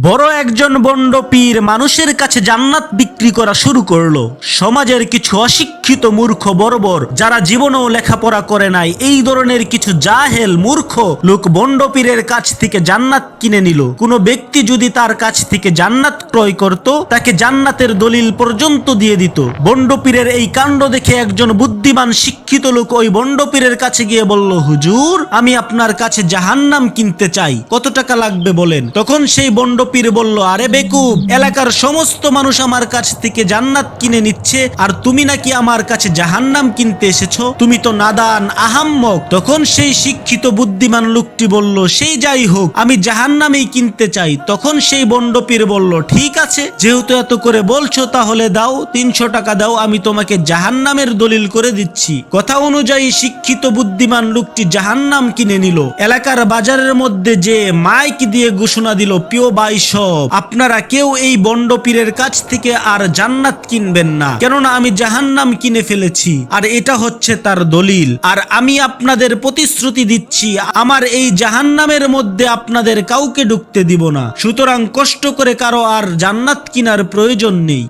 বড় একজন বন্ড পীর মানুষের কাছে জান্নাত বিক্রি করা শুরু করলো। সমাজের কিছু অশিক্ষিত মূর্খ বর্বর যারা জীবনেও লেখাপড়া করে নাই, এই ধরনের কিছু জাহেল মূর্খ লোক বন্ড পীরের কাছ থেকে জান্নাত কিনে নিল। কোনো ব্যক্তি যদি তার কাছ থেকে জান্নাত ক্রয় করত, তাকে জান্নাতের দলিল পর্যন্ত দিয়ে দিত। বন্ড পীরের এই কাণ্ড দেখে একজন বুদ্ধিমান শিক্ষিত লোক ওই বন্ড পীরের কাছে গিয়ে বলল, হুজুর, আমি আপনার কাছে জাহান্নাম কিনতে চাই, কত টাকা লাগবে বলেন। তখন সেই বন্ড পীর বলল, আরে বেকুব, এলাকার সমস্ত মানুষ আমার কাছ থেকে জান্নাত কিনে নিচ্ছে, আর তুমি নাকি আমার কাছে জাহান্নাম কিনতে এসেছো? তুমি তো নাদান, আহাম্মক। তখন সেই শিক্ষিত বুদ্ধিমান লোকটি বলল, সেই যাই হোক, আমি জাহান্নামই কিনতে চাই। তখন সেই বন্ড পীর বলল, ঠিক আছে, যেহেতু এত করে বলছো তাহলে দাও, 300 টাকা দাও, আমি তোমাকে জাহান্নামের দলিল করে দিচ্ছি। কথা অনুযায়ী শিক্ষিত বুদ্ধিমান লোকটি জাহান্নাম কিনে নিল। এলাকার বাজারের মধ্যে যে মাইক দিয়ে ঘোষণা দিল, প্রিয় ভাই সব, আপনারা কেউ এই বন্ড পীরের কাছ থেকে আর জান্নাত কিনবেন না, কেননা আমি জাহান্নাম কিনে ফেলেছি, আর এটা হচ্ছে তার দলিল। আর আমি আপনাদের প্রতিশ্রুতি দিচ্ছি, আমার এই জাহান্নামের মধ্যে আপনাদের কাউকে ঢুকতে দিব না। সুতরাং কষ্ট করে কারো আর জান্নাত কিনার প্রয়োজন নেই।